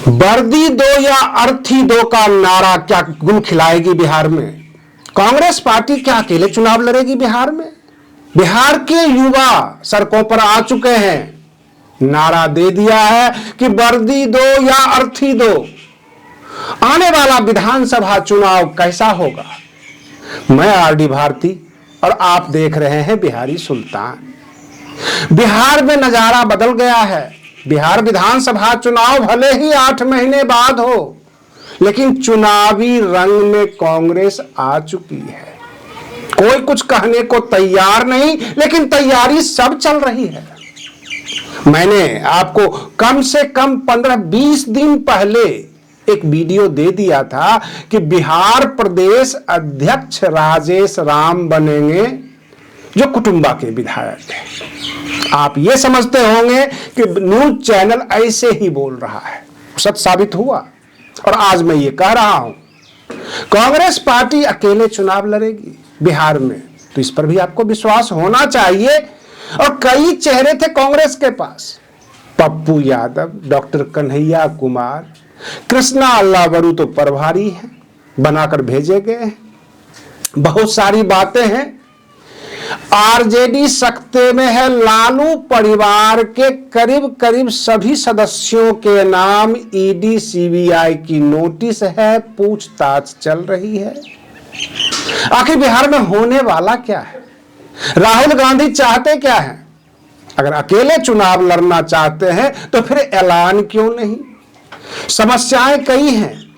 वर्दी दो या अर्थी दो का नारा क्या गुल खिलाएगी बिहार में? कांग्रेस पार्टी क्या अकेले चुनाव लड़ेगी बिहार में? बिहार के युवा सड़कों पर आ चुके हैं, नारा दे दिया है कि वर्दी दो या अर्थी दो। आने वाला विधानसभा चुनाव कैसा होगा? मैं आरडी भारती और आप देख रहे हैं बिहारी सुल्तान। बिहार में नजारा बदल गया है। बिहार विधानसभा चुनाव भले ही 8 महीने बाद हो, लेकिन चुनावी रंग में कांग्रेस आ चुकी है। कोई कुछ कहने को तैयार नहीं, लेकिन तैयारी सब चल रही है। मैंने आपको कम से कम 15-20 दिन पहले एक वीडियो दे दिया था कि बिहार प्रदेश अध्यक्ष राजेश राम बनेंगे, जो कुटुंबा के विधायक हैं। आप ये समझते होंगे कि न्यूज चैनल ऐसे ही बोल रहा है, सच साबित हुआ और आज मैं ये कह रहा हूं, कांग्रेस पार्टी अकेले चुनाव लड़ेगी बिहार में, तो इस पर भी आपको विश्वास होना चाहिए। और कई चेहरे थे कांग्रेस के पास, पप्पू यादव, डॉक्टर कन्हैया कुमार, कृष्णा अल्लावरू तो प्रभारी हैं, बनाकर भेजे गए हैं। बहुत सारी बातें हैं। आरजेडी सख्ते में है। लालू परिवार के करीब करीब सभी सदस्यों के नाम ईडी सीबीआई की नोटिस है, पूछताछ चल रही है। आखिर बिहार में होने वाला क्या है? राहुल गांधी चाहते क्या है? अगर अकेले चुनाव लड़ना चाहते हैं तो फिर ऐलान क्यों नहीं? समस्याएं कई हैं,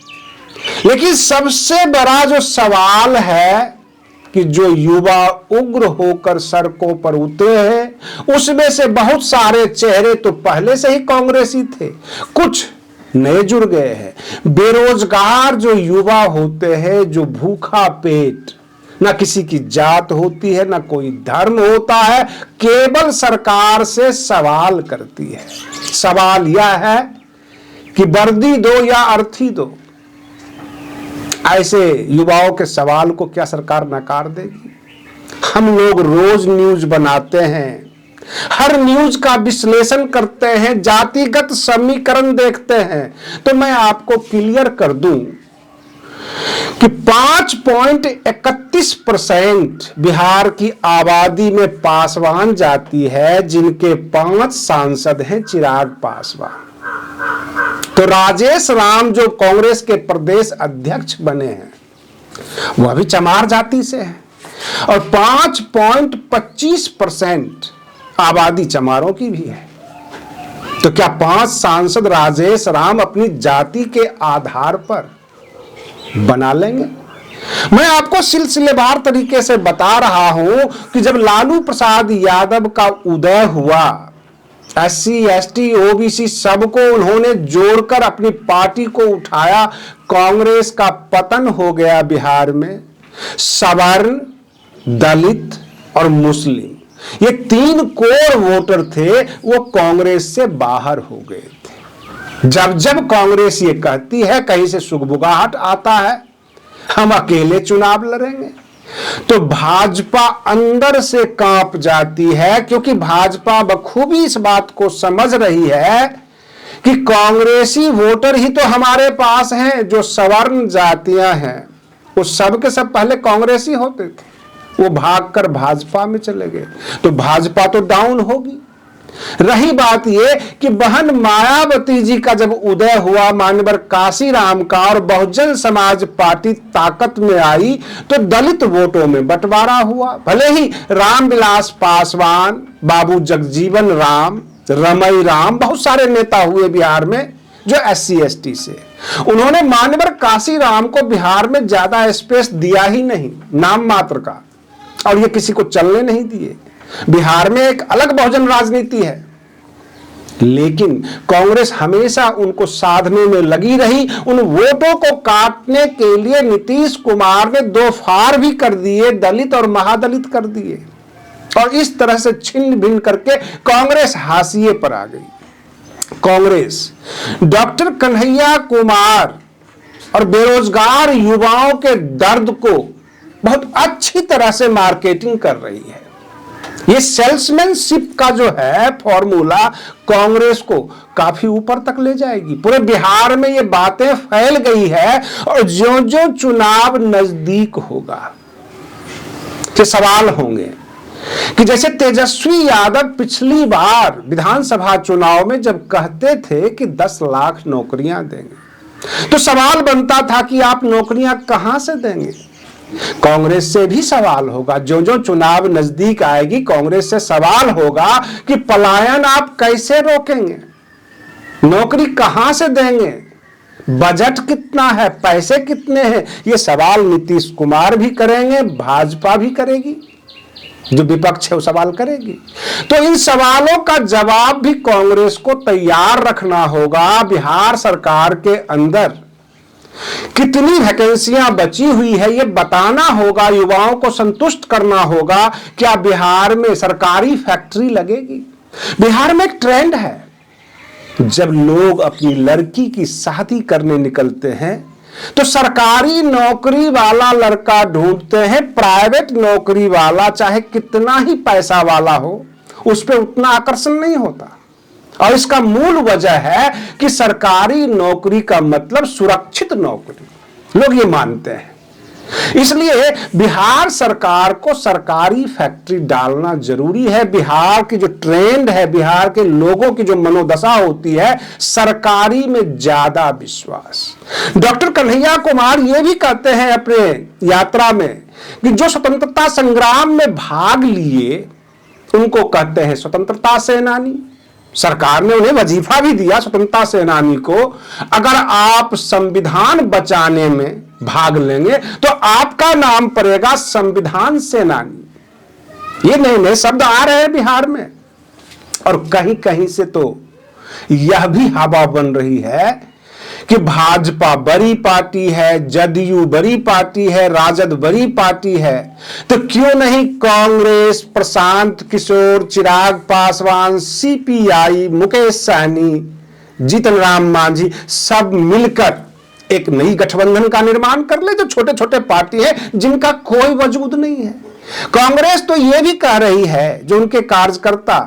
लेकिन सबसे बड़ा जो सवाल है कि जो युवा उग्र होकर सड़कों पर उतरे हैं, उसमें से बहुत सारे चेहरे तो पहले से ही कांग्रेसी थे, कुछ नए जुड़ गए हैं। बेरोजगार जो युवा होते हैं, जो भूखा पेट, ना किसी की जात होती है, ना कोई धर्म होता है, केवल सरकार से सवाल करती है। सवाल यह है कि वर्दी दो या अर्थी दो। ऐसे युवाओं के सवाल को क्या सरकार नकार देगी? हम लोग रोज न्यूज बनाते हैं, हर न्यूज का विश्लेषण करते हैं, जातिगत समीकरण देखते हैं। तो मैं आपको क्लियर कर दूं कि 5.31% बिहार की आबादी में पासवान जाति है, जिनके 5 सांसद हैं चिराग पासवान। तो राजेश राम जो कांग्रेस के प्रदेश अध्यक्ष बने हैं, वह भी चमार जाति से है और 5.25% आबादी चमारों की भी है। तो क्या 5 सांसद राजेश राम अपनी जाति के आधार पर बना लेंगे? मैं आपको सिलसिलेवार तरीके से बता रहा हूं कि जब लालू प्रसाद यादव का उदय हुआ, SC ST OBC सबको उन्होंने जोड़कर अपनी पार्टी को उठाया, कांग्रेस का पतन हो गया बिहार में। सवर्ण, दलित और मुस्लिम, ये 3 कोर वोटर थे, वो कांग्रेस से बाहर हो गए थे। जब जब कांग्रेस ये कहती है, कहीं से सुगबुगाहट आता है, हम अकेले चुनाव लड़ेंगे, तो भाजपा अंदर से कांप जाती है, क्योंकि भाजपा बखूबी इस बात को समझ रही है कि कांग्रेसी वोटर ही तो हमारे पास हैं। जो सवर्ण जातियां हैं, वो सब के सब पहले कांग्रेसी होते थे, वो भागकर भाजपा में चले गए, तो भाजपा तो डाउन होगी। रही बात ये कि बहन मायावती जी का जब उदय हुआ, मान्यवर काशीराम का, और बहुजन समाज पार्टी ताकत में आई, तो दलित वोटों में बंटवारा हुआ। भले ही रामविलास पासवान, बाबू जगजीवन राम, रमई राम, बहुत सारे नेता हुए बिहार में जो SC ST से, उन्होंने मान्यवर काशीराम को बिहार में ज्यादा स्पेस दिया ही नहीं, नाम मात्र का, और ये किसी को चलने नहीं दिए। बिहार में एक अलग बहुजन राजनीति है, लेकिन कांग्रेस हमेशा उनको साधने में लगी रही। उन वोटों को काटने के लिए नीतीश कुमार ने 2 फाड़ भी कर दिए, दलित और महादलित कर दिए, और इस तरह से छिन्न भिन्न करके कांग्रेस हाशिए पर आ गई। कांग्रेस डॉक्टर कन्हैया कुमार और बेरोजगार युवाओं के दर्द को बहुत अच्छी तरह से मार्केटिंग कर रही है। ये सेल्समैनशिप का जो है फॉर्मूला कांग्रेस को काफी ऊपर तक ले जाएगी। पूरे बिहार में ये बातें फैल गई है और जो जो चुनाव नजदीक होगा के सवाल होंगे कि जैसे तेजस्वी यादव पिछली बार विधानसभा चुनाव में जब कहते थे कि 10 लाख नौकरियां देंगे, तो सवाल बनता था कि आप नौकरियां कहां से देंगे। कांग्रेस से भी सवाल होगा, जो जो चुनाव नजदीक आएगी कांग्रेस से सवाल होगा कि पलायन आप कैसे रोकेंगे, नौकरी कहां से देंगे, बजट कितना है, पैसे कितने हैं। ये सवाल नीतीश कुमार भी करेंगे, भाजपा भी करेगी, जो विपक्ष है वो सवाल करेगी। तो इन सवालों का जवाब भी कांग्रेस को तैयार रखना होगा। बिहार सरकार के अंदर कितनी वैकेंसियां बची हुई है ये बताना होगा, युवाओं को संतुष्ट करना होगा। क्या बिहार में सरकारी फैक्ट्री लगेगी? बिहार में एक ट्रेंड है, जब लोग अपनी लड़की की शादी करने निकलते हैं तो सरकारी नौकरी वाला लड़का ढूंढते हैं, प्राइवेट नौकरी वाला चाहे कितना ही पैसा वाला हो उस पर उतना आकर्षण नहीं होता। और इसका मूल वजह है कि सरकारी नौकरी का मतलब सुरक्षित नौकरी, लोग ये मानते हैं। इसलिए बिहार सरकार को सरकारी फैक्ट्री डालना जरूरी है। बिहार की जो ट्रेंड है, बिहार के लोगों की जो मनोदशा होती है, सरकारी में ज्यादा विश्वास। डॉक्टर कन्हैया कुमार ये भी कहते हैं अपने यात्रा में कि जो स्वतंत्रता संग्राम में भाग लिए उनको कहते हैं स्वतंत्रता सेनानी। सरकार ने उन्हें वजीफा भी दिया स्वतंत्रता सेनानी को, अगर आप संविधान बचाने में भाग लेंगे तो आपका नाम पड़ेगा संविधान सेनानी। ये नए नए शब्द आ रहे हैं बिहार में। और कहीं कहीं से तो यह भी हवा बन रही है कि भाजपा बड़ी पार्टी है, जदयू बड़ी पार्टी है, राजद बड़ी पार्टी है, तो क्यों नहीं कांग्रेस, प्रशांत किशोर, चिराग पासवान, सीपीआई, मुकेश सहनी, जीतन राम मांझी सब मिलकर एक नई गठबंधन का निर्माण कर ले। जो छोटे छोटे पार्टी है जिनका कोई वजूद नहीं है। कांग्रेस तो यह भी कह रही है, जो उनके कार्यकर्ता,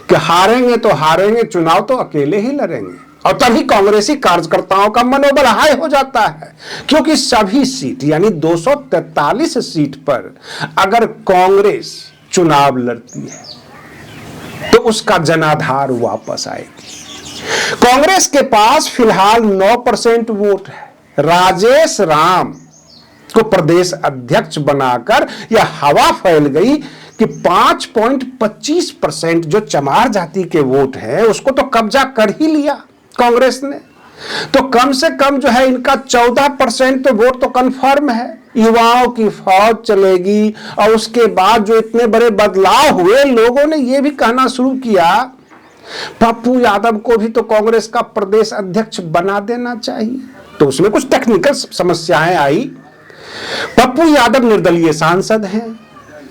कि हारेंगे तो हारेंगे, चुनाव तो अकेले ही लड़ेंगे। और तभी कांग्रेसी कार्यकर्ताओं का मनोबल हाई हो जाता है, क्योंकि सभी सीट यानी 243 सीट पर अगर कांग्रेस चुनाव लड़ती है तो उसका जनाधार वापस आएगी। कांग्रेस के पास फिलहाल 9% वोट है। राजेश राम को प्रदेश अध्यक्ष बनाकर यह हवा फैल गई कि 5.25% जो चमार जाति के वोट है उसको तो कब्जा कर ही लिया कांग्रेस ने। तो कम से कम जो है इनका 14% तो वोट तो कंफर्म है। युवाओं की फौज चलेगी। और उसके बाद जो इतने बड़े बदलाव हुए, लोगों ने यह भी कहना शुरू किया पप्पू यादव को भी तो कांग्रेस का प्रदेश अध्यक्ष बना देना चाहिए। तो उसमें कुछ टेक्निकल समस्याएं आई। पप्पू यादव निर्दलीय सांसद हैं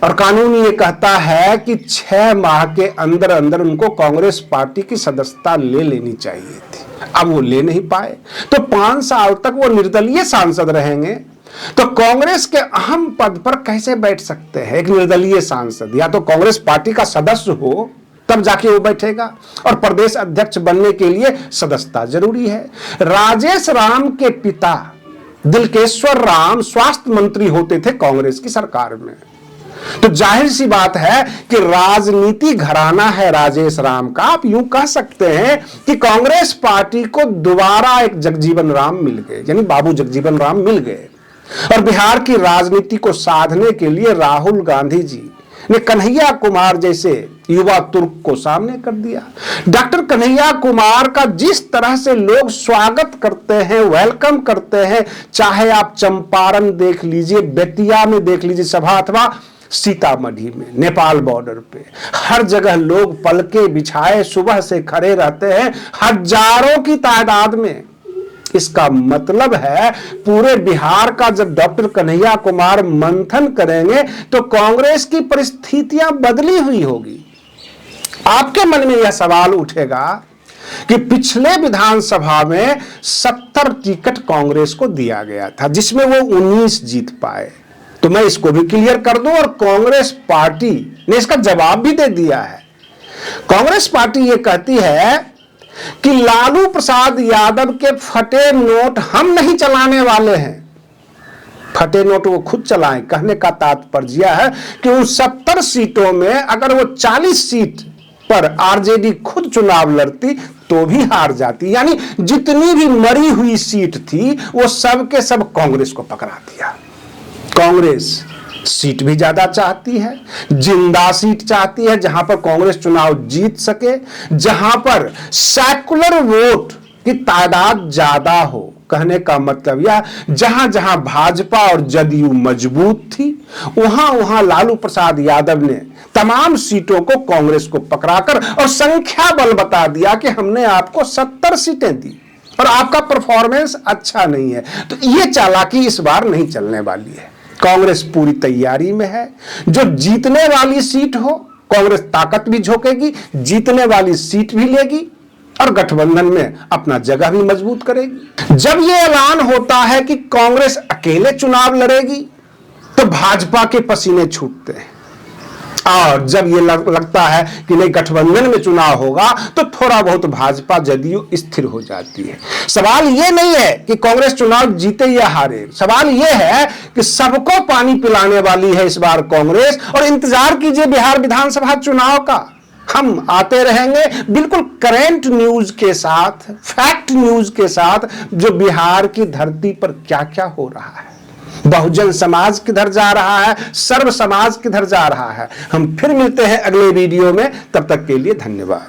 और कानून ये कहता है कि 6 माह के अंदर अंदर उनको कांग्रेस पार्टी की सदस्यता ले लेनी चाहिए थी। अब वो ले नहीं पाए, तो 5 साल तक वो निर्दलीय सांसद रहेंगे। तो कांग्रेस के अहम पद पर कैसे बैठ सकते हैं एक निर्दलीय सांसद? या तो कांग्रेस पार्टी का सदस्य हो तब जाके वो बैठेगा, और प्रदेश अध्यक्ष बनने के लिए सदस्यता जरूरी है। राजेश राम के पिता दिलकेश्वर राम स्वास्थ्य मंत्री होते थे कांग्रेस की सरकार में। तो जाहिर सी बात है कि राजनीति घराना है राजेश राम का। आप यूं कह सकते हैं कि कांग्रेस पार्टी को दोबारा एक जगजीवन राम मिल गए, यानी बाबू जगजीवन राम मिल गए। और बिहार की राजनीति को साधने के लिए राहुल गांधी जी ने कन्हैया कुमार जैसे युवा तुर्क को सामने कर दिया। डॉक्टर कन्हैया कुमार का जिस तरह से लोग स्वागत करते हैं, वेलकम करते हैं, चाहे आप चंपारण देख लीजिए, बेतिया में देख लीजिए सभा, अथवा सीतामढ़ी में नेपाल बॉर्डर पे, हर जगह लोग पलके बिछाए सुबह से खड़े रहते हैं हजारों की तादाद में। इसका मतलब है पूरे बिहार का जब डॉक्टर कन्हैया कुमार मंथन करेंगे तो कांग्रेस की परिस्थितियां बदली हुई होगी। आपके मन में यह सवाल उठेगा कि पिछले विधानसभा में 70 टिकट कांग्रेस को दिया गया था, जिसमें वो 19 जीत पाए। तो मैं इसको भी क्लियर कर दूं, और कांग्रेस पार्टी ने इसका जवाब भी दे दिया है। कांग्रेस पार्टी ये कहती है कि लालू प्रसाद यादव के फटे नोट हम नहीं चलाने वाले हैं। फटे नोट वो खुद चलाएं, कहने का तात्पर्य है कि उन 70 सीटों में अगर वो 40 सीट पर आरजेडी खुद चुनाव लड़ती तो भी हार जाती। यानी जितनी भी मरी हुई सीट थी वो सब के सब कांग्रेस को पकड़ा दिया। कांग्रेस सीट भी ज्यादा चाहती है, जिंदा सीट चाहती है जहां पर कांग्रेस चुनाव जीत सके, जहां पर सेकुलर वोट की तादाद ज्यादा हो। कहने का मतलब यह, जहां जहां भाजपा और जदयू मजबूत थी वहां वहां लालू प्रसाद यादव ने तमाम सीटों को कांग्रेस को पकड़ाकर और संख्या बल बता दिया कि हमने आपको 70 सीटें दी और आपका परफॉर्मेंस अच्छा नहीं है। तो यह चालाकी इस बार नहीं चलने वाली है। कांग्रेस पूरी तैयारी में है। जो जीतने वाली सीट हो कांग्रेस ताकत भी झोंकेगी, जीतने वाली सीट भी लेगी और गठबंधन में अपना जगह भी मजबूत करेगी। जब यह ऐलान होता है कि कांग्रेस अकेले चुनाव लड़ेगी तो भाजपा के पसीने छूटते हैं, और जब ये लगता है कि नहीं गठबंधन में चुनाव होगा तो थोड़ा बहुत भाजपा जदयू स्थिर हो जाती है। सवाल ये नहीं है कि कांग्रेस चुनाव जीते या हारे, सवाल ये है कि सबको पानी पिलाने वाली है इस बार कांग्रेस। और इंतजार कीजिए बिहार विधानसभा चुनाव का, हम आते रहेंगे बिल्कुल करेंट न्यूज के साथ, फैक्ट न्यूज के साथ, जो बिहार की धरती पर क्या क्या हो रहा है, बहुजन समाज किधर जा रहा है, सर्व समाज किधर जा रहा है। हम फिर मिलते हैं अगले वीडियो में, तब तक के लिए धन्यवाद।